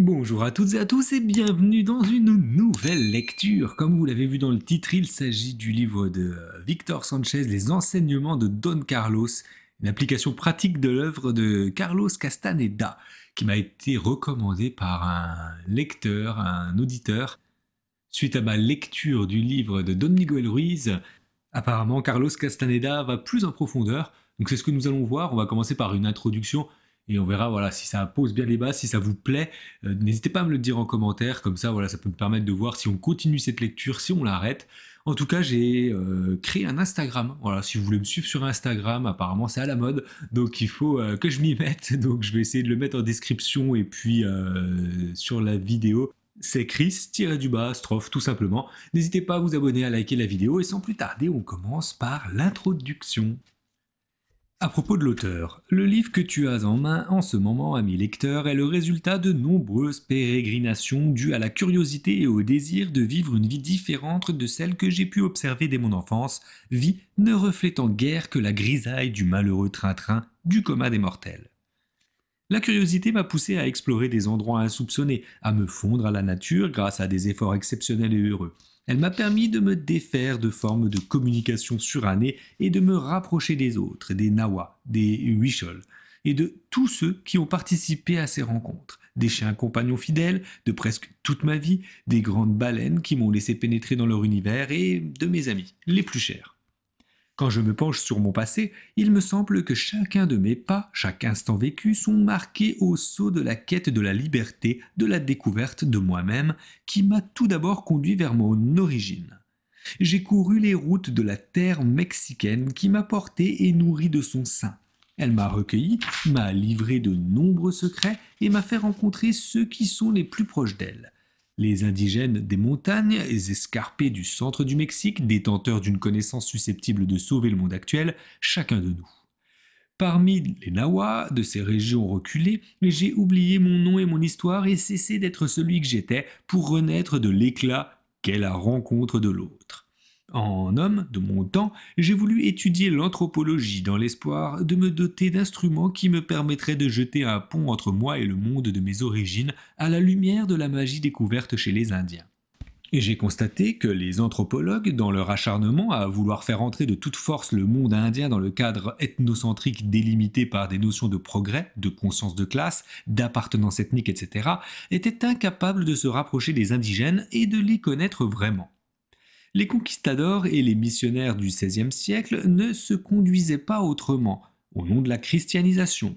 Bonjour à toutes et à tous et bienvenue dans une nouvelle lecture. Comme vous l'avez vu dans le titre, il s'agit du livre de Victor Sanchez, Les enseignements de Don Carlos, une application pratique de l'œuvre de Carlos Castaneda, qui m'a été recommandée par un lecteur, un auditeur. Suite à ma lecture du livre de Don Miguel Ruiz, apparemment Carlos Castaneda va plus en profondeur. Donc c'est ce que nous allons voir. On va commencer par une introduction et on verra voilà, si ça pose bien les bases, si ça vous plaît. N'hésitez pas à me le dire en commentaire, comme ça voilà, ça peut me permettre de voir si on continue cette lecture, si on l'arrête. En tout cas, j'ai créé un Instagram. Voilà, si vous voulez me suivre sur Instagram, apparemment c'est à la mode, donc il faut que je m'y mette. Donc je vais essayer de le mettre en description et puis sur la vidéo. C'est Chris-du-bas strophe tout simplement. N'hésitez pas à vous abonner, à liker la vidéo et sans plus tarder, on commence par l'introduction. À propos de l'auteur, le livre que tu as en main en ce moment, ami lecteur, est le résultat de nombreuses pérégrinations dues à la curiosité et au désir de vivre une vie différente de celle que j'ai pu observer dès mon enfance, vie ne reflétant guère que la grisaille du malheureux train-train du coma des mortels. La curiosité m'a poussé à explorer des endroits insoupçonnés, à me fondre à la nature grâce à des efforts exceptionnels et heureux. Elle m'a permis de me défaire de formes de communication surannées et de me rapprocher des autres, des Nawa, des Huichol, et de tous ceux qui ont participé à ces rencontres. Des chiens compagnons fidèles de presque toute ma vie, des grandes baleines qui m'ont laissé pénétrer dans leur univers et de mes amis, les plus chers. Quand je me penche sur mon passé, il me semble que chacun de mes pas, chaque instant vécu, sont marqués au sceau de la quête de la liberté, de la découverte de moi-même, qui m'a tout d'abord conduit vers mon origine. J'ai couru les routes de la terre mexicaine qui m'a porté et nourri de son sein. Elle m'a recueilli, m'a livré de nombreux secrets et m'a fait rencontrer ceux qui sont les plus proches d'elle. Les indigènes des montagnes, les escarpés du centre du Mexique, détenteurs d'une connaissance susceptible de sauver le monde actuel, chacun de nous. Parmi les Nawa de ces régions reculées, j'ai oublié mon nom et mon histoire et cessé d'être celui que j'étais pour renaître de l'éclat qu'est la rencontre de l'autre. En homme de mon temps, j'ai voulu étudier l'anthropologie dans l'espoir de me doter d'instruments qui me permettraient de jeter un pont entre moi et le monde de mes origines à la lumière de la magie découverte chez les Indiens. Et j'ai constaté que les anthropologues, dans leur acharnement à vouloir faire entrer de toute force le monde indien dans le cadre ethnocentrique délimité par des notions de progrès, de conscience de classe, d'appartenance ethnique, etc., étaient incapables de se rapprocher des indigènes et de les connaître vraiment. Les conquistadors et les missionnaires du XVIe siècle ne se conduisaient pas autrement, au nom de la christianisation.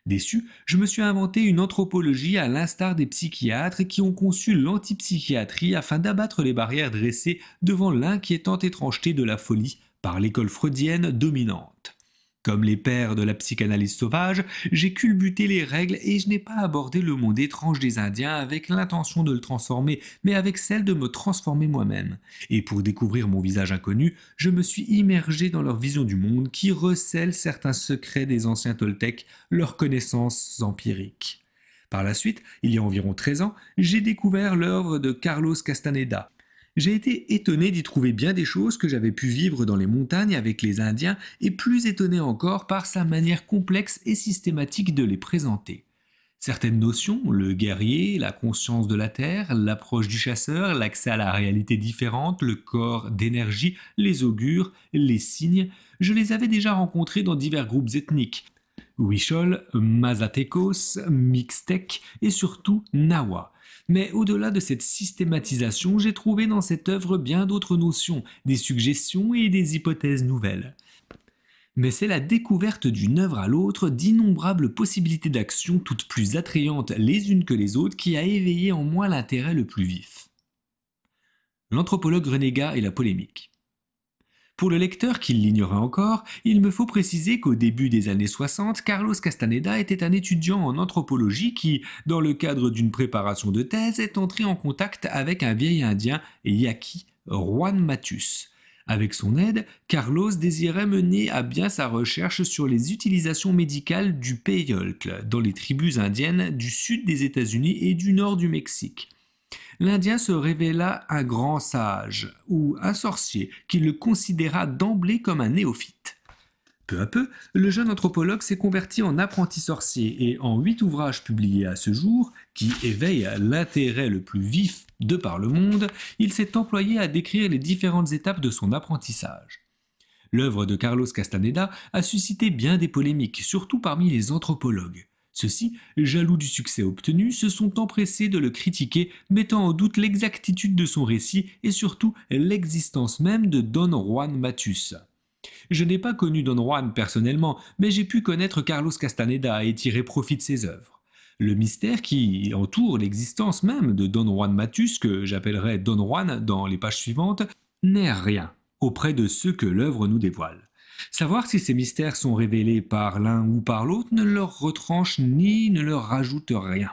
Déçu, je me suis inventé une anthropologie à l'instar des psychiatres qui ont conçu l'antipsychiatrie afin d'abattre les barrières dressées devant l'inquiétante étrangeté de la folie par l'école freudienne dominante. Comme les pères de la psychanalyse sauvage, j'ai culbuté les règles et je n'ai pas abordé le monde étrange des Indiens avec l'intention de le transformer, mais avec celle de me transformer moi-même. Et pour découvrir mon visage inconnu, je me suis immergé dans leur vision du monde qui recèle certains secrets des anciens Toltecs, leurs connaissances empiriques. Par la suite, il y a environ 13 ans, j'ai découvert l'œuvre de Carlos Castaneda. J'ai été étonné d'y trouver bien des choses que j'avais pu vivre dans les montagnes avec les Indiens et plus étonné encore par sa manière complexe et systématique de les présenter. Certaines notions, le guerrier, la conscience de la terre, l'approche du chasseur, l'accès à la réalité différente, le corps d'énergie, les augures, les signes, je les avais déjà rencontrés dans divers groupes ethniques. Huichol, Mazatecos, Mixtec et surtout Nawa. Mais au-delà de cette systématisation, j'ai trouvé dans cette œuvre bien d'autres notions, des suggestions et des hypothèses nouvelles. Mais c'est la découverte d'une œuvre à l'autre d'innombrables possibilités d'action toutes plus attrayantes les unes que les autres qui a éveillé en moi l'intérêt le plus vif. L'anthropologue renégat et la polémique. Pour le lecteur qui l'ignorait encore, il me faut préciser qu'au début des années 60, Carlos Castaneda était un étudiant en anthropologie qui, dans le cadre d'une préparation de thèse, est entré en contact avec un vieil indien yaqui, Juan Matus. Avec son aide, Carlos désirait mener à bien sa recherche sur les utilisations médicales du peyolcle dans les tribus indiennes du sud des États-Unis et du nord du Mexique. L'Indien se révéla un grand sage, ou un sorcier, qui le considéra d'emblée comme un néophyte. Peu à peu, le jeune anthropologue s'est converti en apprenti sorcier et en 8 ouvrages publiés à ce jour, qui éveillent l'intérêt le plus vif de par le monde, il s'est employé à décrire les différentes étapes de son apprentissage. L'œuvre de Carlos Castaneda a suscité bien des polémiques, surtout parmi les anthropologues. Ceux-ci, jaloux du succès obtenu, se sont empressés de le critiquer, mettant en doute l'exactitude de son récit et surtout l'existence même de Don Juan Matus. Je n'ai pas connu Don Juan personnellement, mais j'ai pu connaître Carlos Castaneda et tirer profit de ses œuvres. Le mystère qui entoure l'existence même de Don Juan Matus, que j'appellerai Don Juan dans les pages suivantes, n'est rien auprès de ceux que l'œuvre nous dévoile. Savoir si ces mystères sont révélés par l'un ou par l'autre ne leur retranche ni ne leur rajoute rien.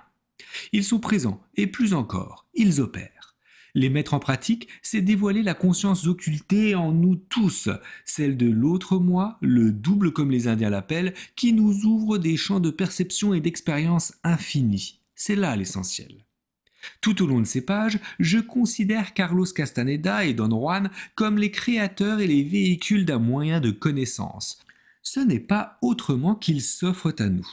Ils sont présents, et plus encore, ils opèrent. Les mettre en pratique, c'est dévoiler la conscience occultée en nous tous, celle de l'autre moi, le double comme les Indiens l'appellent, qui nous ouvre des champs de perception et d'expérience infinis. C'est là l'essentiel. Tout au long de ces pages, je considère Carlos Castaneda et Don Juan comme les créateurs et les véhicules d'un moyen de connaissance. Ce n'est pas autrement qu'ils s'offrent à nous,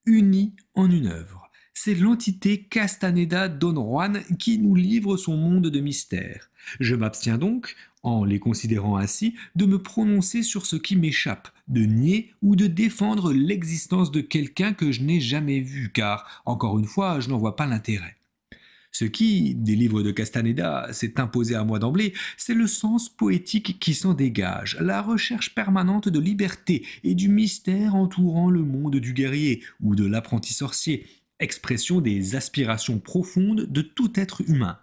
unis en une œuvre. C'est l'entité Castaneda-Don Juan qui nous livre son monde de mystère. Je m'abstiens donc, en les considérant ainsi, de me prononcer sur ce qui m'échappe, de nier ou de défendre l'existence de quelqu'un que je n'ai jamais vu, car, encore une fois, je n'en vois pas l'intérêt. Ce qui, des livres de Castaneda, s'est imposé à moi d'emblée, c'est le sens poétique qui s'en dégage, la recherche permanente de liberté et du mystère entourant le monde du guerrier ou de l'apprenti sorcier, expression des aspirations profondes de tout être humain.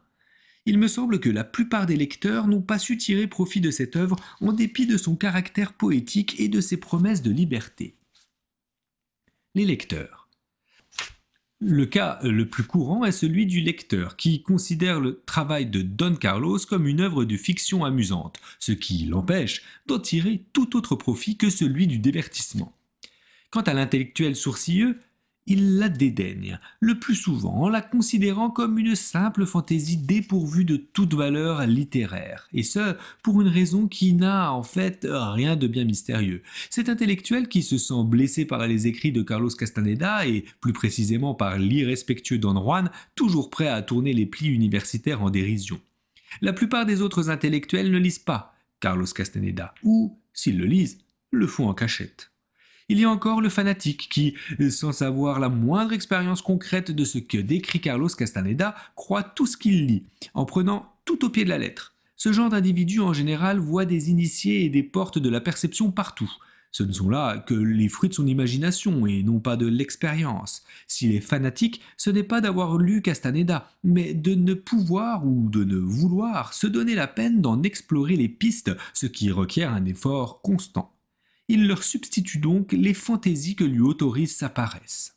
Il me semble que la plupart des lecteurs n'ont pas su tirer profit de cette œuvre en dépit de son caractère poétique et de ses promesses de liberté. Les lecteurs. Le cas le plus courant est celui du lecteur, qui considère le travail de Don Carlos comme une œuvre de fiction amusante, ce qui l'empêche d'en tirer tout autre profit que celui du divertissement. Quant à l'intellectuel sourcilleux, il la dédaigne, le plus souvent en la considérant comme une simple fantaisie dépourvue de toute valeur littéraire, et ce, pour une raison qui n'a en fait rien de bien mystérieux. Cet intellectuel qui se sent blessé par les écrits de Carlos Castaneda, et plus précisément par l'irrespectueux Don Juan, toujours prêt à tourner les plis universitaires en dérision. La plupart des autres intellectuels ne lisent pas Carlos Castaneda, ou, s'ils le lisent, le font en cachette. Il y a encore le fanatique qui, sans avoir la moindre expérience concrète de ce que décrit Carlos Castaneda, croit tout ce qu'il lit, en prenant tout au pied de la lettre. Ce genre d'individu en général voit des initiés et des portes de la perception partout. Ce ne sont là que les fruits de son imagination et non pas de l'expérience. S'il est fanatique, ce n'est pas d'avoir lu Castaneda, mais de ne pouvoir ou de ne vouloir se donner la peine d'en explorer les pistes, ce qui requiert un effort constant. Il leur substitue donc les fantaisies que lui autorise sa paresse.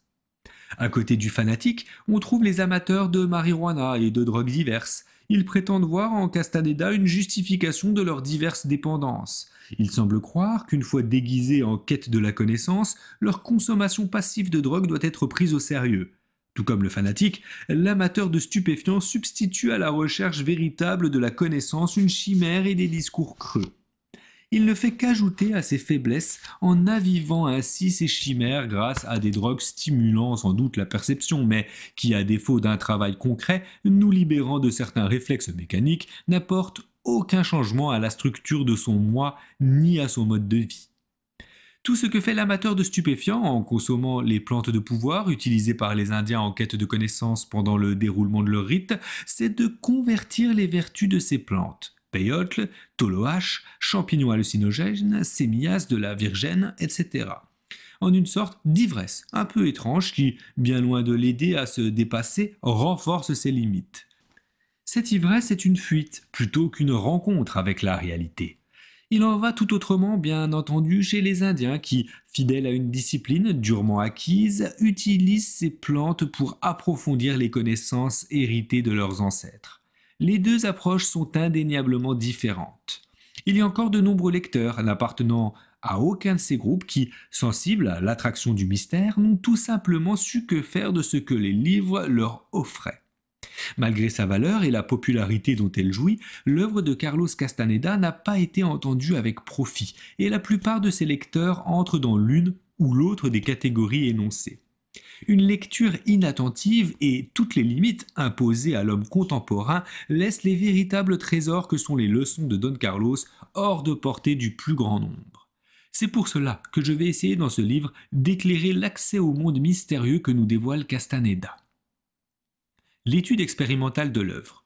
À côté du fanatique, on trouve les amateurs de marijuana et de drogues diverses. Ils prétendent voir en Castaneda une justification de leurs diverses dépendances. Ils semblent croire qu'une fois déguisés en quête de la connaissance, leur consommation passive de drogue doit être prise au sérieux. Tout comme le fanatique, l'amateur de stupéfiants substitue à la recherche véritable de la connaissance une chimère et des discours creux. Il ne fait qu'ajouter à ses faiblesses en avivant ainsi ses chimères grâce à des drogues stimulant sans doute la perception, mais qui, à défaut d'un travail concret, nous libérant de certains réflexes mécaniques, n'apportent aucun changement à la structure de son moi ni à son mode de vie. Tout ce que fait l'amateur de stupéfiants en consommant les plantes de pouvoir utilisées par les Indiens en quête de connaissances pendant le déroulement de leur rite, c'est de convertir les vertus de ces plantes. Peyotle, toloache, champignons hallucinogènes, sémillas de la virgène, etc. En une sorte d'ivresse un peu étrange qui, bien loin de l'aider à se dépasser, renforce ses limites. Cette ivresse est une fuite plutôt qu'une rencontre avec la réalité. Il en va tout autrement, bien entendu, chez les Indiens qui, fidèles à une discipline durement acquise, utilisent ces plantes pour approfondir les connaissances héritées de leurs ancêtres. Les deux approches sont indéniablement différentes. Il y a encore de nombreux lecteurs n'appartenant à aucun de ces groupes qui, sensibles à l'attraction du mystère, n'ont tout simplement su que faire de ce que les livres leur offraient. Malgré sa valeur et la popularité dont elle jouit, l'œuvre de Carlos Castaneda n'a pas été entendue avec profit, et la plupart de ses lecteurs entrent dans l'une ou l'autre des catégories énoncées. Une lecture inattentive et toutes les limites imposées à l'homme contemporain laissent les véritables trésors que sont les leçons de Don Carlos hors de portée du plus grand nombre. C'est pour cela que je vais essayer dans ce livre d'éclairer l'accès au monde mystérieux que nous dévoile Castaneda. L'étude expérimentale de l'œuvre.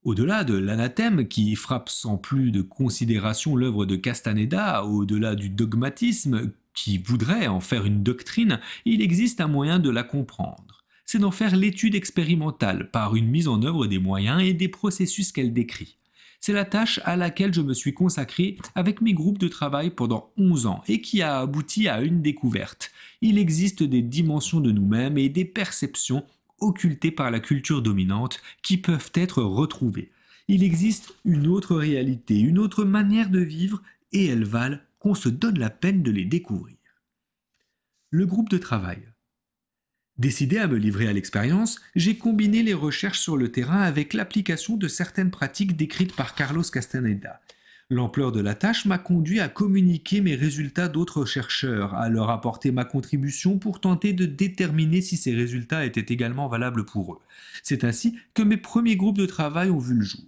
Au-delà de l'anathème qui frappe sans plus de considération l'œuvre de Castaneda, au-delà du dogmatisme qui voudrait en faire une doctrine, il existe un moyen de la comprendre. C'est d'en faire l'étude expérimentale par une mise en œuvre des moyens et des processus qu'elle décrit. C'est la tâche à laquelle je me suis consacré avec mes groupes de travail pendant 11 ans et qui a abouti à une découverte. Il existe des dimensions de nous-mêmes et des perceptions occultées par la culture dominante qui peuvent être retrouvées. Il existe une autre réalité, une autre manière de vivre et elles valent qu'on se donne la peine de les découvrir. Le groupe de travail. Décidé à me livrer à l'expérience, j'ai combiné les recherches sur le terrain avec l'application de certaines pratiques décrites par Carlos Castaneda. L'ampleur de la tâche m'a conduit à communiquer mes résultats d'autres chercheurs, à leur apporter ma contribution pour tenter de déterminer si ces résultats étaient également valables pour eux. C'est ainsi que mes premiers groupes de travail ont vu le jour.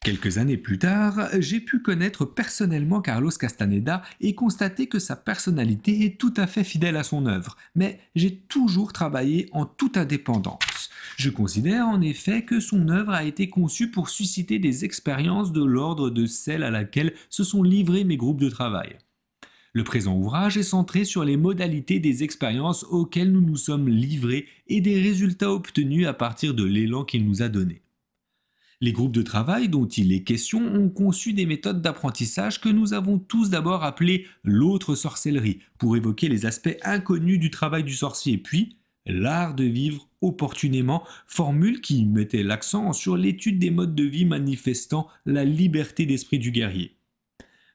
Quelques années plus tard, j'ai pu connaître personnellement Carlos Castaneda et constater que sa personnalité est tout à fait fidèle à son œuvre, mais j'ai toujours travaillé en toute indépendance. Je considère en effet que son œuvre a été conçue pour susciter des expériences de l'ordre de celle à laquelle se sont livrés mes groupes de travail. Le présent ouvrage est centré sur les modalités des expériences auxquelles nous nous sommes livrés et des résultats obtenus à partir de l'élan qu'il nous a donné. Les groupes de travail dont il est question ont conçu des méthodes d'apprentissage que nous avons tous d'abord appelées l'autre sorcellerie, pour évoquer les aspects inconnus du travail du sorcier, puis l'art de vivre opportunément, formule qui mettait l'accent sur l'étude des modes de vie manifestant la liberté d'esprit du guerrier.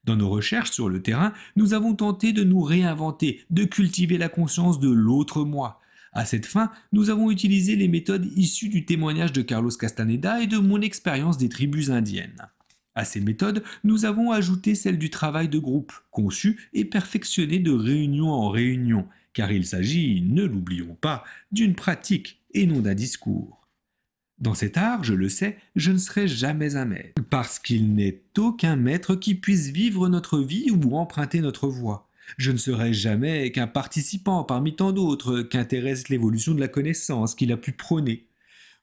Dans nos recherches sur le terrain, nous avons tenté de nous réinventer, de cultiver la conscience de l'autre moi. À cette fin, nous avons utilisé les méthodes issues du témoignage de Carlos Castaneda et de mon expérience des tribus indiennes. À ces méthodes, nous avons ajouté celle du travail de groupe, conçu et perfectionné de réunion en réunion, car il s'agit, ne l'oublions pas, d'une pratique et non d'un discours. Dans cet art, je le sais, je ne serai jamais un maître, parce qu'il n'est aucun maître qui puisse vivre notre vie ou emprunter notre voie. Je ne serai jamais qu'un participant parmi tant d'autres qu'intéresse l'évolution de la connaissance qu'il a pu prôner.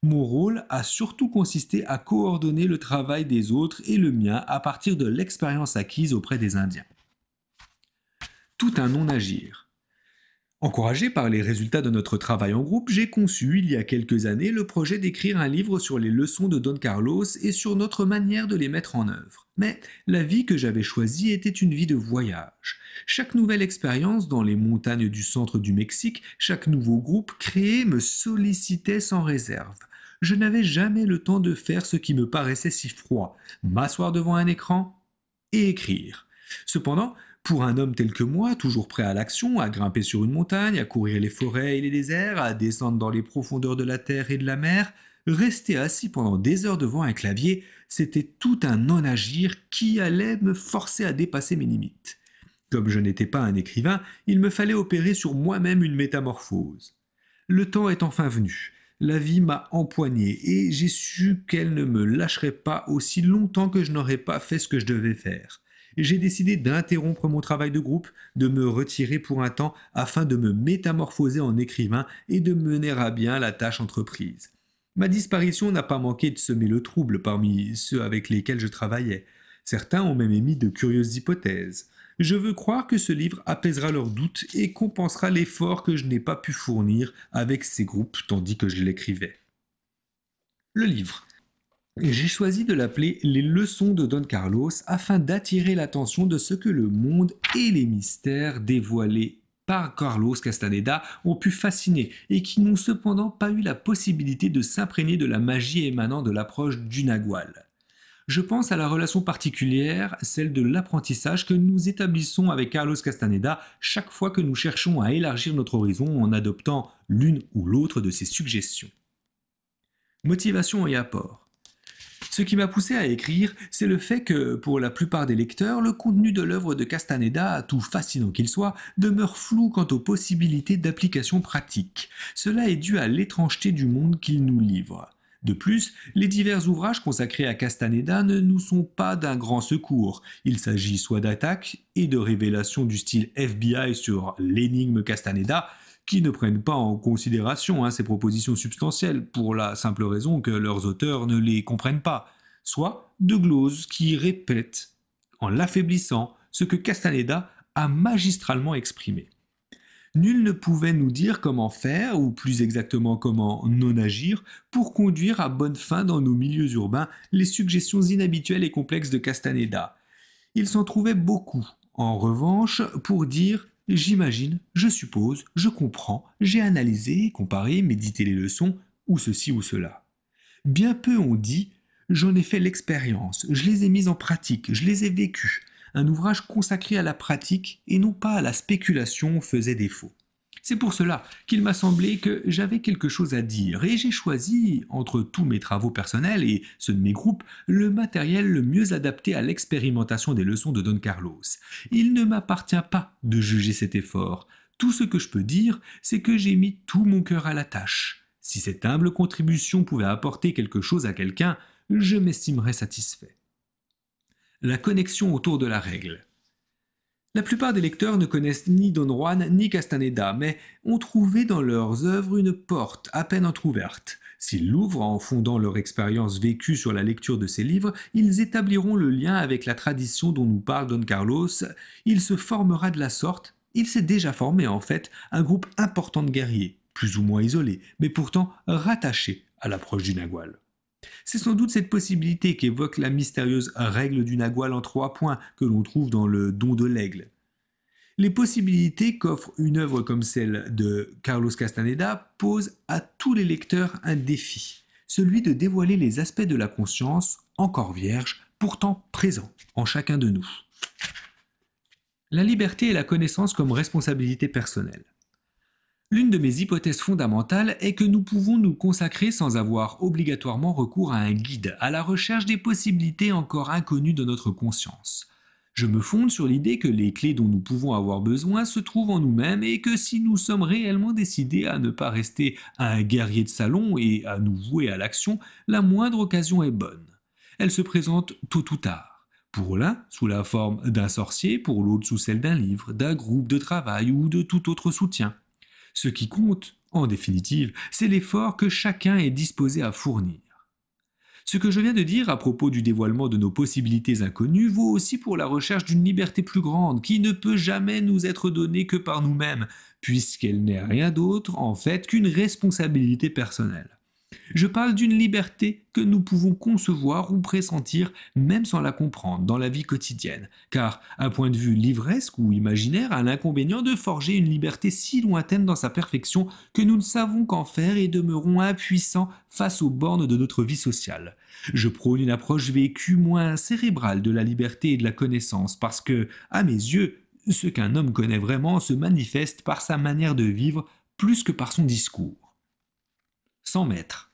Mon rôle a surtout consisté à coordonner le travail des autres et le mien à partir de l'expérience acquise auprès des Indiens. Tout un non-agir. Encouragé par les résultats de notre travail en groupe, j'ai conçu, il y a quelques années, le projet d'écrire un livre sur les leçons de Don Carlos et sur notre manière de les mettre en œuvre. Mais la vie que j'avais choisie était une vie de voyage. Chaque nouvelle expérience dans les montagnes du centre du Mexique, chaque nouveau groupe créé me sollicitait sans réserve. Je n'avais jamais le temps de faire ce qui me paraissait si froid, m'asseoir devant un écran et écrire. Cependant, pour un homme tel que moi, toujours prêt à l'action, à grimper sur une montagne, à courir les forêts et les déserts, à descendre dans les profondeurs de la terre et de la mer, rester assis pendant des heures devant un clavier, c'était tout un non-agir qui allait me forcer à dépasser mes limites. Comme je n'étais pas un écrivain, il me fallait opérer sur moi-même une métamorphose. Le temps est enfin venu. La vie m'a empoigné et j'ai su qu'elle ne me lâcherait pas aussi longtemps que je n'aurais pas fait ce que je devais faire. J'ai décidé d'interrompre mon travail de groupe, de me retirer pour un temps afin de me métamorphoser en écrivain et de mener à bien la tâche entreprise. Ma disparition n'a pas manqué de semer le trouble parmi ceux avec lesquels je travaillais. Certains ont même émis de curieuses hypothèses. Je veux croire que ce livre apaisera leurs doutes et compensera l'effort que je n'ai pas pu fournir avec ces groupes tandis que je l'écrivais. Le livre. J'ai choisi de l'appeler « Les leçons de Don Carlos » afin d'attirer l'attention de ce que le monde et les mystères dévoilés par Carlos Castaneda ont pu fasciner et qui n'ont cependant pas eu la possibilité de s'imprégner de la magie émanant de l'approche du Nagual. Je pense à la relation particulière, celle de l'apprentissage que nous établissons avec Carlos Castaneda chaque fois que nous cherchons à élargir notre horizon en adoptant l'une ou l'autre de ses suggestions. Motivation et apport. Ce qui m'a poussé à écrire, c'est le fait que, pour la plupart des lecteurs, le contenu de l'œuvre de Castaneda, tout fascinant qu'il soit, demeure flou quant aux possibilités d'application pratique. Cela est dû à l'étrangeté du monde qu'il nous livre. De plus, les divers ouvrages consacrés à Castaneda ne nous sont pas d'un grand secours. Il s'agit soit d'attaques et de révélations du style FBI sur l'énigme Castaneda, qui ne prennent pas en considération ces propositions substantielles, pour la simple raison que leurs auteurs ne les comprennent pas, soit de gloses qui répètent, en l'affaiblissant, ce que Castaneda a magistralement exprimé. Nul ne pouvait nous dire comment faire, ou plus exactement comment non agir, pour conduire à bonne fin dans nos milieux urbains les suggestions inhabituelles et complexes de Castaneda. Il s'en trouvait beaucoup, en revanche, pour dire « j'imagine, je suppose, je comprends, j'ai analysé, comparé, médité les leçons, ou ceci ou cela ». Bien peu ont dit « j'en ai fait l'expérience, je les ai mises en pratique, je les ai vécues ». Un ouvrage consacré à la pratique et non pas à la spéculation faisait défaut. C'est pour cela qu'il m'a semblé que j'avais quelque chose à dire et j'ai choisi, entre tous mes travaux personnels et ceux de mes groupes, le matériel le mieux adapté à l'expérimentation des leçons de Don Carlos. Il ne m'appartient pas de juger cet effort. Tout ce que je peux dire, c'est que j'ai mis tout mon cœur à la tâche. Si cette humble contribution pouvait apporter quelque chose à quelqu'un, je m'estimerais satisfait. La connexion autour de la règle. La plupart des lecteurs ne connaissent ni Don Juan ni Castaneda, mais ont trouvé dans leurs œuvres une porte à peine entr'ouverte. S'ils l'ouvrent en fondant leur expérience vécue sur la lecture de ces livres, ils établiront le lien avec la tradition dont nous parle Don Carlos. Il se formera de la sorte, il s'est déjà formé en fait, un groupe important de guerriers, plus ou moins isolés, mais pourtant rattachés à l'approche du Nagual. C'est sans doute cette possibilité qu'évoque la mystérieuse règle du Nagual en 3 points que l'on trouve dans le Don de l'Aigle. Les possibilités qu'offre une œuvre comme celle de Carlos Castaneda posent à tous les lecteurs un défi, celui de dévoiler les aspects de la conscience, encore vierges, pourtant présents en chacun de nous. La liberté et la connaissance comme responsabilité personnelle. L'une de mes hypothèses fondamentales est que nous pouvons nous consacrer sans avoir obligatoirement recours à un guide, à la recherche des possibilités encore inconnues de notre conscience. Je me fonde sur l'idée que les clés dont nous pouvons avoir besoin se trouvent en nous-mêmes et que si nous sommes réellement décidés à ne pas rester un guerrier de salon et à nous vouer à l'action, la moindre occasion est bonne. Elle se présente tôt ou tard. Pour l'un, sous la forme d'un sorcier, pour l'autre sous celle d'un livre, d'un groupe de travail ou de tout autre soutien. Ce qui compte, en définitive, c'est l'effort que chacun est disposé à fournir. Ce que je viens de dire à propos du dévoilement de nos possibilités inconnues vaut aussi pour la recherche d'une liberté plus grande qui ne peut jamais nous être donnée que par nous-mêmes, puisqu'elle n'est rien d'autre en fait qu'une responsabilité personnelle. Je parle d'une liberté que nous pouvons concevoir ou pressentir même sans la comprendre dans la vie quotidienne, car un point de vue livresque ou imaginaire a l'inconvénient de forger une liberté si lointaine dans sa perfection que nous ne savons qu'en faire et demeurons impuissants face aux bornes de notre vie sociale. Je prône une approche vécue moins cérébrale de la liberté et de la connaissance parce que, à mes yeux, ce qu'un homme connaît vraiment se manifeste par sa manière de vivre plus que par son discours. 100 mètres.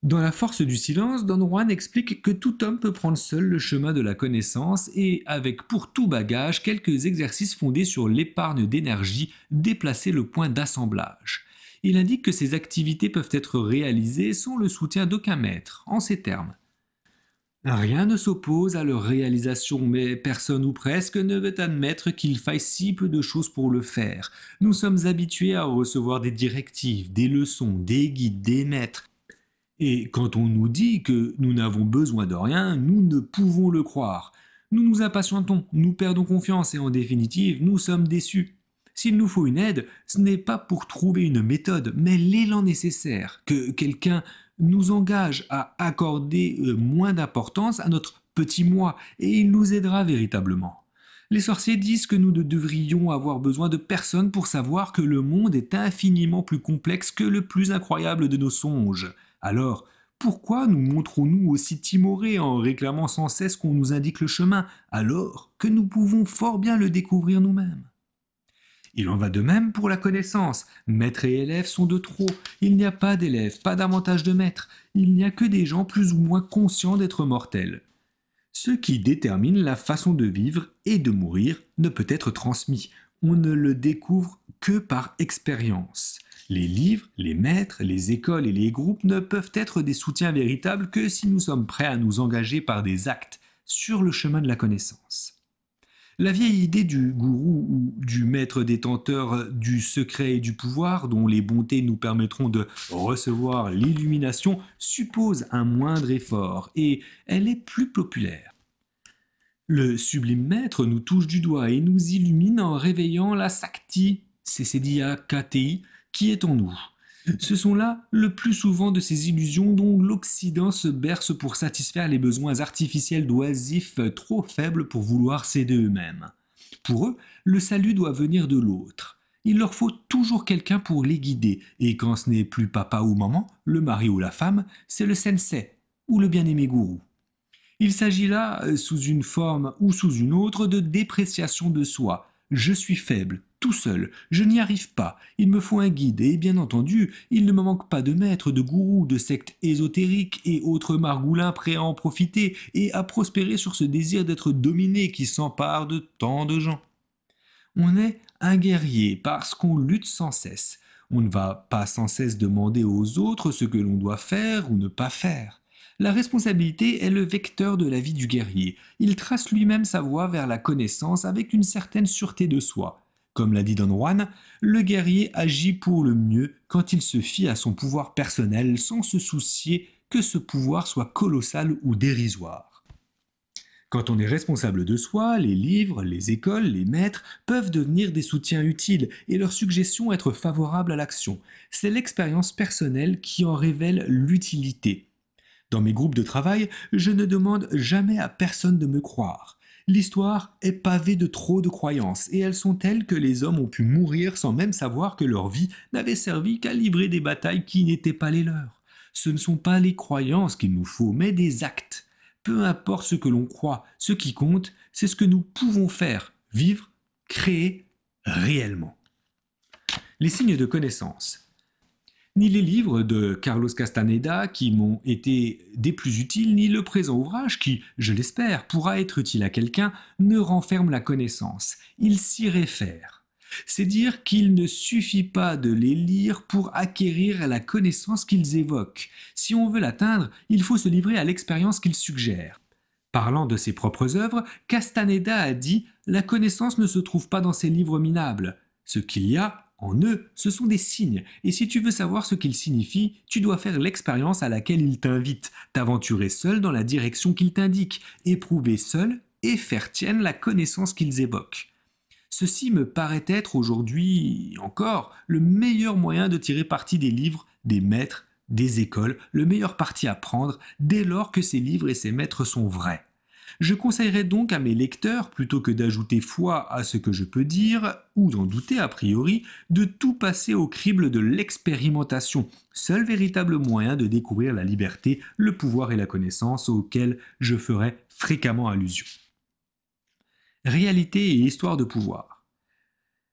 Dans La force du silence, Don Juan explique que tout homme peut prendre seul le chemin de la connaissance et, avec pour tout bagage quelques exercices fondés sur l'épargne d'énergie, déplacer le point d'assemblage. Il indique que ces activités peuvent être réalisées sans le soutien d'aucun maître, en ces termes. Rien ne s'oppose à leur réalisation, mais personne ou presque ne veut admettre qu'il faille si peu de choses pour le faire. Nous sommes habitués à recevoir des directives, des leçons, des guides, des maîtres. Et quand on nous dit que nous n'avons besoin de rien, nous ne pouvons le croire. Nous nous impatientons, nous perdons confiance et en définitive, nous sommes déçus. S'il nous faut une aide, ce n'est pas pour trouver une méthode, mais l'élan nécessaire, que quelqu'un nous engage à accorder moins d'importance à notre petit moi, et il nous aidera véritablement. Les sorciers disent que nous ne devrions avoir besoin de personne pour savoir que le monde est infiniment plus complexe que le plus incroyable de nos songes. Alors, pourquoi nous montrons-nous aussi timorés en réclamant sans cesse qu'on nous indique le chemin, alors que nous pouvons fort bien le découvrir nous-mêmes ? Il en va de même pour la connaissance. Maître et élève sont de trop. Il n'y a pas d'élèves, pas davantage de maîtres. Il n'y a que des gens plus ou moins conscients d'être mortels. Ce qui détermine la façon de vivre et de mourir ne peut être transmis. On ne le découvre que par expérience. Les livres, les maîtres, les écoles et les groupes ne peuvent être des soutiens véritables que si nous sommes prêts à nous engager par des actes sur le chemin de la connaissance. La vieille idée du gourou ou du maître détenteur du secret et du pouvoir, dont les bontés nous permettront de recevoir l'illumination, suppose un moindre effort et elle est plus populaire. Le sublime maître nous touche du doigt et nous illumine en réveillant la Sakti, CCDA-KTI, qui est en nous. Ce sont là le plus souvent de ces illusions dont l'Occident se berce pour satisfaire les besoins artificiels d'oisifs trop faibles pour vouloir s'aider eux-mêmes. Pour eux, le salut doit venir de l'autre. Il leur faut toujours quelqu'un pour les guider, et quand ce n'est plus papa ou maman, le mari ou la femme, c'est le sensei ou le bien-aimé gourou. Il s'agit là, sous une forme ou sous une autre, de dépréciation de soi. Je suis faible, tout seul, je n'y arrive pas, il me faut un guide et bien entendu, il ne me manque pas de maîtres, de gourous, de sectes ésotériques et autres margoulins prêts à en profiter et à prospérer sur ce désir d'être dominé qui s'empare de tant de gens. On est un guerrier parce qu'on lutte sans cesse. On ne va pas sans cesse demander aux autres ce que l'on doit faire ou ne pas faire. La responsabilité est le vecteur de la vie du guerrier. Il trace lui-même sa voie vers la connaissance avec une certaine sûreté de soi. Comme l'a dit Don Juan, le guerrier agit pour le mieux quand il se fie à son pouvoir personnel sans se soucier que ce pouvoir soit colossal ou dérisoire. Quand on est responsable de soi, les livres, les écoles, les maîtres peuvent devenir des soutiens utiles et leurs suggestions être favorables à l'action. C'est l'expérience personnelle qui en révèle l'utilité. Dans mes groupes de travail, je ne demande jamais à personne de me croire. L'histoire est pavée de trop de croyances, et elles sont telles que les hommes ont pu mourir sans même savoir que leur vie n'avait servi qu'à livrer des batailles qui n'étaient pas les leurs. Ce ne sont pas les croyances qu'il nous faut, mais des actes. Peu importe ce que l'on croit, ce qui compte, c'est ce que nous pouvons faire, vivre, créer réellement. Les signes de connaissance. Ni les livres de Carlos Castaneda qui m'ont été des plus utiles, ni le présent ouvrage qui, je l'espère, pourra être utile à quelqu'un, ne renferment la connaissance. Ils s'y réfèrent. C'est dire qu'il ne suffit pas de les lire pour acquérir la connaissance qu'ils évoquent. Si on veut l'atteindre, il faut se livrer à l'expérience qu'ils suggèrent. Parlant de ses propres œuvres, Castaneda a dit « La connaissance ne se trouve pas dans ces livres minables. Ce qu'il y a, en eux, ce sont des signes, et si tu veux savoir ce qu'ils signifient, tu dois faire l'expérience à laquelle ils t'invitent, t'aventurer seul dans la direction qu'ils t'indiquent, éprouver seul et faire tienne la connaissance qu'ils évoquent. Ceci me paraît être aujourd'hui encore le meilleur moyen de tirer parti des livres, des maîtres, des écoles, le meilleur parti à prendre dès lors que ces livres et ces maîtres sont vrais. Je conseillerais donc à mes lecteurs, plutôt que d'ajouter foi à ce que je peux dire, ou d'en douter a priori, de tout passer au crible de l'expérimentation, seul véritable moyen de découvrir la liberté, le pouvoir et la connaissance auxquels je ferai fréquemment allusion. Réalité et histoire de pouvoir.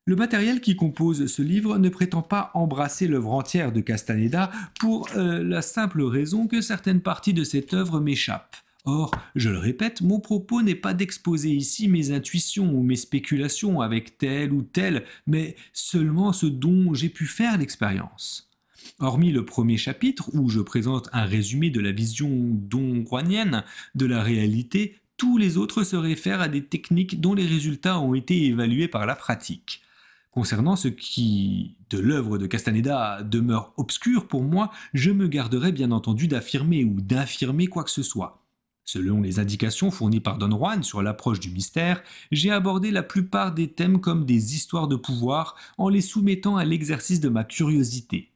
Le matériel qui compose ce livre ne prétend pas embrasser l'œuvre entière de Castaneda pour la simple raison que certaines parties de cette œuvre m'échappent. Or, je le répète, mon propos n'est pas d'exposer ici mes intuitions ou mes spéculations avec tel ou tel, mais seulement ce dont j'ai pu faire l'expérience. Hormis le premier chapitre, où je présente un résumé de la vision don-juanienne de la réalité, tous les autres se réfèrent à des techniques dont les résultats ont été évalués par la pratique. Concernant ce qui, de l'œuvre de Castaneda, demeure obscur pour moi, je me garderai bien entendu d'affirmer ou d'infirmer quoi que ce soit. Selon les indications fournies par Don Juan sur l'approche du mystère, j'ai abordé la plupart des thèmes comme des histoires de pouvoir en les soumettant à l'exercice de ma curiosité.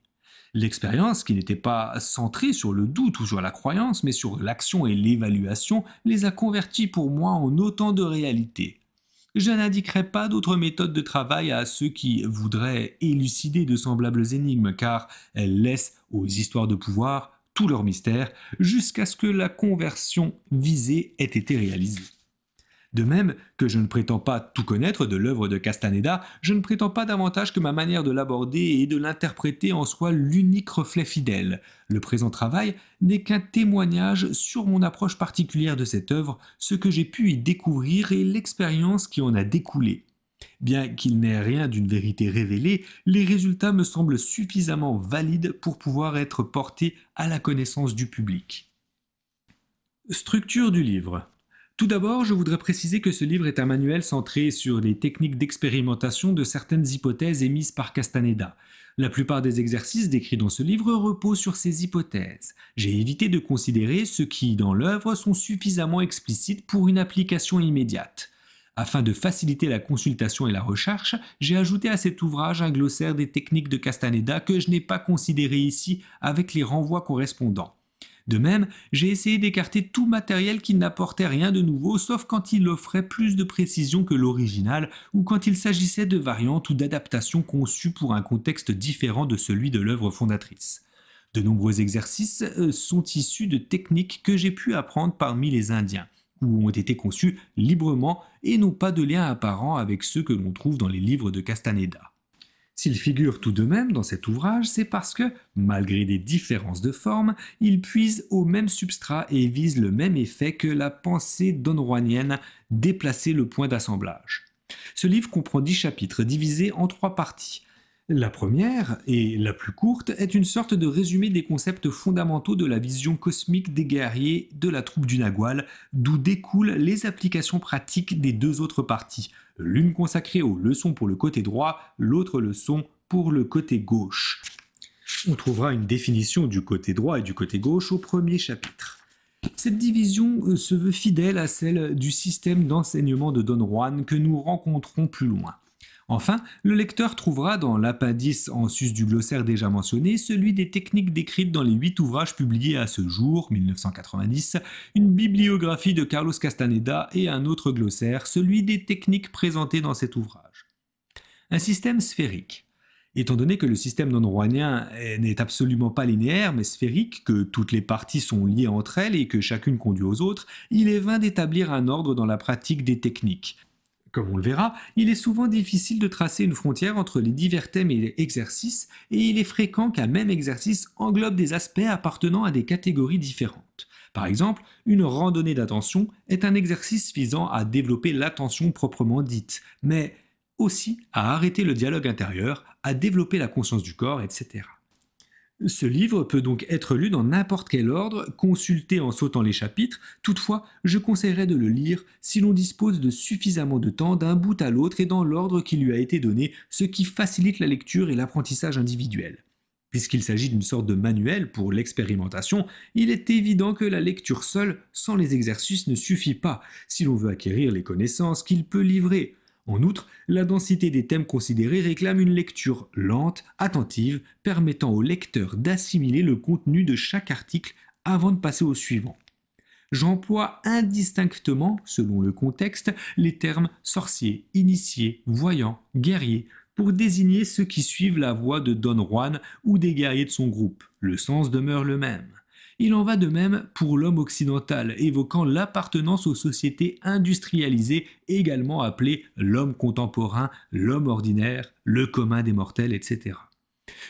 L'expérience, qui n'était pas centrée sur le doute ou sur la croyance, mais sur l'action et l'évaluation, les a convertis pour moi en autant de réalités. Je n'indiquerai pas d'autres méthodes de travail à ceux qui voudraient élucider de semblables énigmes, car elles laissent aux histoires de pouvoir tout leur mystère, jusqu'à ce que la conversion visée ait été réalisée. De même que je ne prétends pas tout connaître de l'œuvre de Castaneda, je ne prétends pas davantage que ma manière de l'aborder et de l'interpréter en soit l'unique reflet fidèle. Le présent travail n'est qu'un témoignage sur mon approche particulière de cette œuvre, ce que j'ai pu y découvrir et l'expérience qui en a découlé. Bien qu'il n'ait rien d'une vérité révélée, les résultats me semblent suffisamment valides pour pouvoir être portés à la connaissance du public. Structure du livre. Tout d'abord, je voudrais préciser que ce livre est un manuel centré sur les techniques d'expérimentation de certaines hypothèses émises par Castaneda. La plupart des exercices décrits dans ce livre reposent sur ces hypothèses. J'ai évité de considérer ceux qui, dans l'œuvre, sont suffisamment explicites pour une application immédiate. Afin de faciliter la consultation et la recherche, j'ai ajouté à cet ouvrage un glossaire des techniques de Castaneda que je n'ai pas considéré ici avec les renvois correspondants. De même, j'ai essayé d'écarter tout matériel qui n'apportait rien de nouveau, sauf quand il offrait plus de précision que l'original ou quand il s'agissait de variantes ou d'adaptations conçues pour un contexte différent de celui de l'œuvre fondatrice. De nombreux exercices sont issus de techniques que j'ai pu apprendre parmi les Indiens, ou ont été conçus librement et n'ont pas de lien apparent avec ceux que l'on trouve dans les livres de Castaneda. S'il figure tout de même dans cet ouvrage, c'est parce que, malgré des différences de forme, il puise au même substrat et vise le même effet que la pensée donroinienne, déplacer le point d'assemblage. Ce livre comprend 10 chapitres divisés en 3 parties. La première, et la plus courte, est une sorte de résumé des concepts fondamentaux de la vision cosmique des guerriers de la troupe du Nagual, d'où découlent les applications pratiques des 2 autres parties, l'une consacrée aux leçons pour le côté droit, l'autre leçon pour le côté gauche. On trouvera une définition du côté droit et du côté gauche au premier chapitre. Cette division se veut fidèle à celle du système d'enseignement de Don Juan que nous rencontrons plus loin. Enfin, le lecteur trouvera dans l'appendice en sus du glossaire déjà mentionné celui des techniques décrites dans les 8 ouvrages publiés à ce jour, 1990, une bibliographie de Carlos Castaneda et un autre glossaire, celui des techniques présentées dans cet ouvrage. Un système sphérique. Étant donné que le système donroinien n'est absolument pas linéaire mais sphérique, que toutes les parties sont liées entre elles et que chacune conduit aux autres, il est vain d'établir un ordre dans la pratique des techniques. Comme on le verra, il est souvent difficile de tracer une frontière entre les divers thèmes et exercices, et il est fréquent qu'un même exercice englobe des aspects appartenant à des catégories différentes. Par exemple, une randonnée d'attention est un exercice visant à développer l'attention proprement dite, mais aussi à arrêter le dialogue intérieur, à développer la conscience du corps, etc. Ce livre peut donc être lu dans n'importe quel ordre, consulté en sautant les chapitres. Toutefois, je conseillerais de le lire si l'on dispose de suffisamment de temps d'un bout à l'autre et dans l'ordre qui lui a été donné, ce qui facilite la lecture et l'apprentissage individuel. Puisqu'il s'agit d'une sorte de manuel pour l'expérimentation, il est évident que la lecture seule, sans les exercices, ne suffit pas si l'on veut acquérir les connaissances qu'il peut livrer. En outre, la densité des thèmes considérés réclame une lecture lente, attentive, permettant au lecteur d'assimiler le contenu de chaque article avant de passer au suivant. J'emploie indistinctement, selon le contexte, les termes sorcier, initié, voyant, guerrier, pour désigner ceux qui suivent la voie de Don Juan ou des guerriers de son groupe. Le sens demeure le même. Il en va de même pour l'homme occidental, évoquant l'appartenance aux sociétés industrialisées, également appelées l'homme contemporain, l'homme ordinaire, le commun des mortels, etc.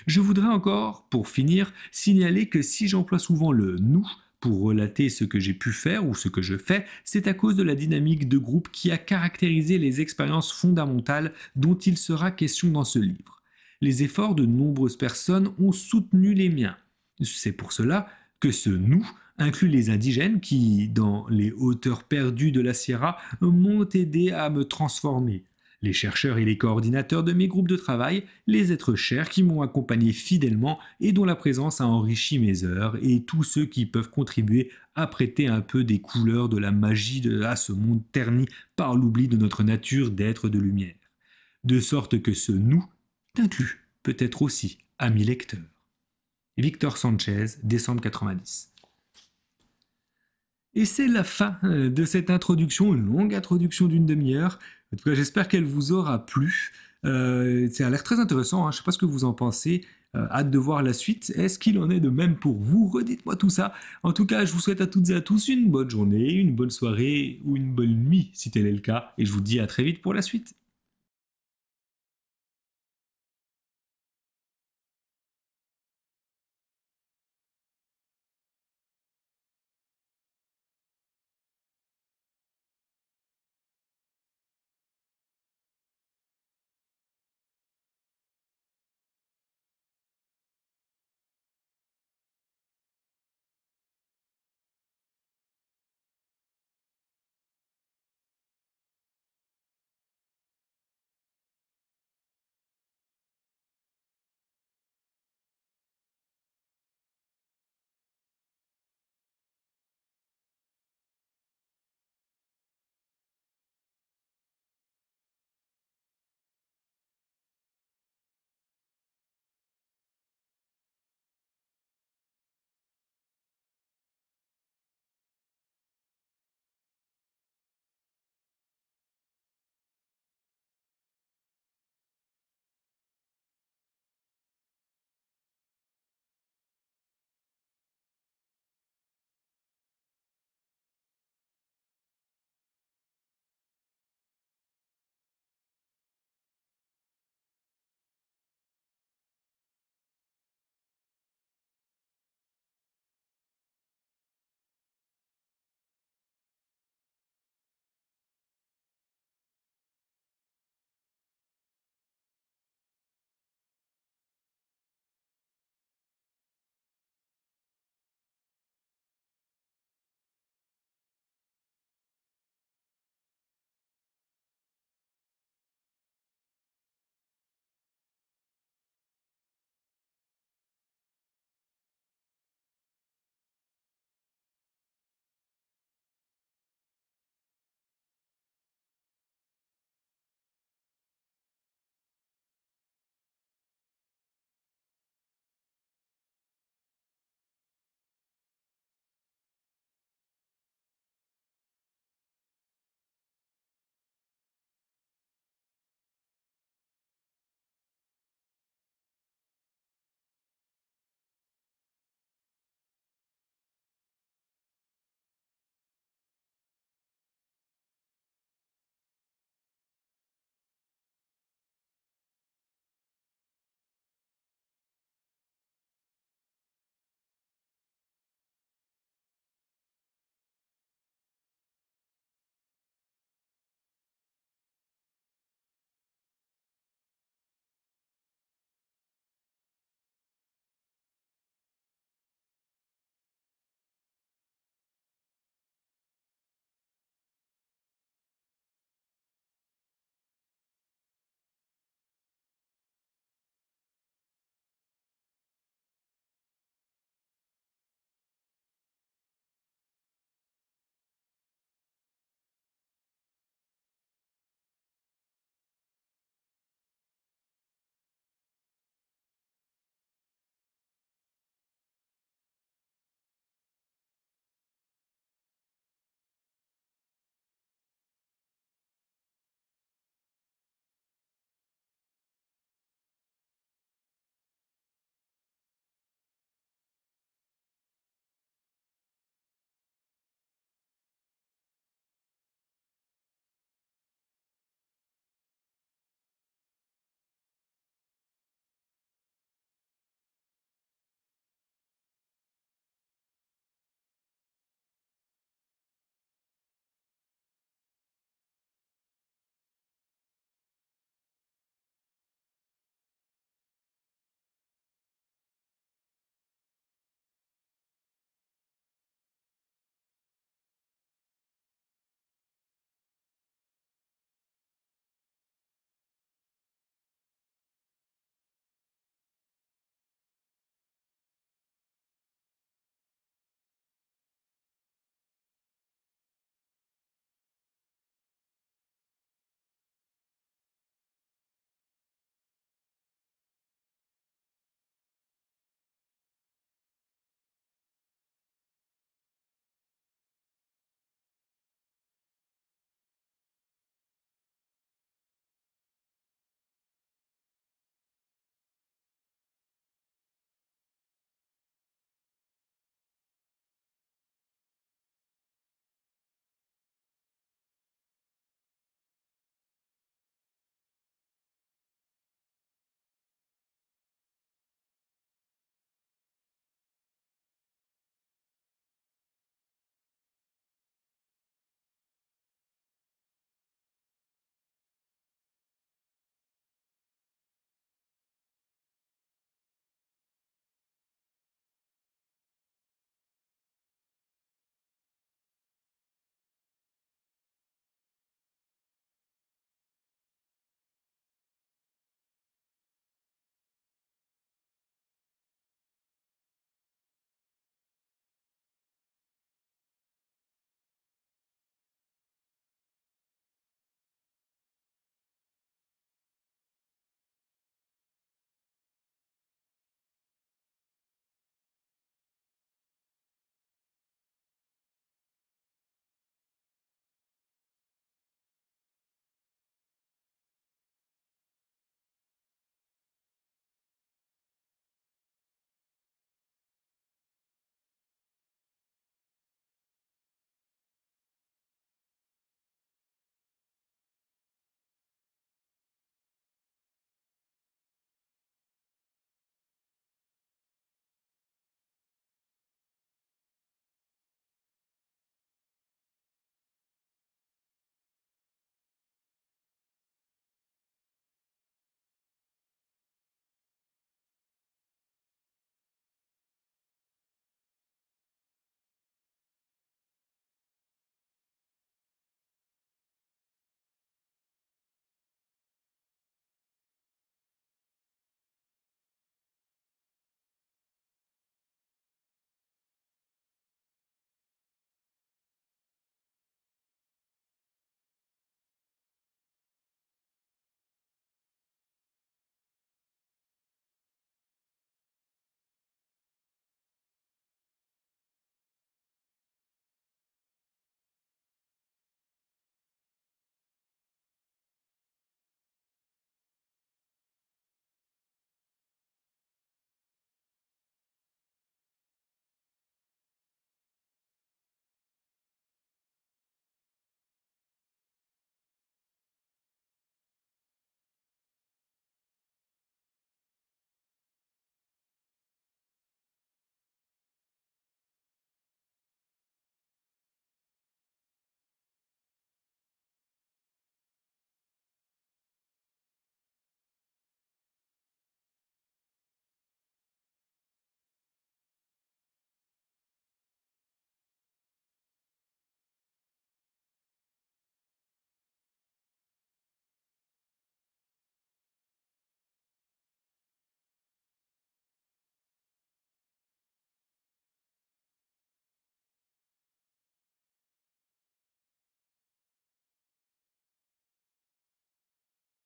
Je voudrais encore, pour finir, signaler que si j'emploie souvent le « nous » pour relater ce que j'ai pu faire ou ce que je fais, c'est à cause de la dynamique de groupe qui a caractérisé les expériences fondamentales dont il sera question dans ce livre. Les efforts de nombreuses personnes ont soutenu les miens. C'est pour cela que ce « nous » inclut les indigènes qui, dans les hauteurs perdues de la Sierra, m'ont aidé à me transformer, les chercheurs et les coordinateurs de mes groupes de travail, les êtres chers qui m'ont accompagné fidèlement et dont la présence a enrichi mes heures, et tous ceux qui peuvent contribuer à prêter un peu des couleurs de la magie à ce monde terni par l'oubli de notre nature d'être de lumière. De sorte que ce « nous » t'inclut peut-être aussi, ami lecteur. Victor Sanchez, décembre 90. Et c'est la fin de cette introduction, une longue introduction d'une demi-heure. En tout cas, j'espère qu'elle vous aura plu. Ça a l'air très intéressant, hein. Je ne sais pas ce que vous en pensez. Hâte de voir la suite. Est-ce qu'il en est de même pour vous? Redites-moi tout ça. En tout cas, je vous souhaite à toutes et à tous une bonne journée, une bonne soirée ou une bonne nuit si tel est le cas. Et je vous dis à très vite pour la suite.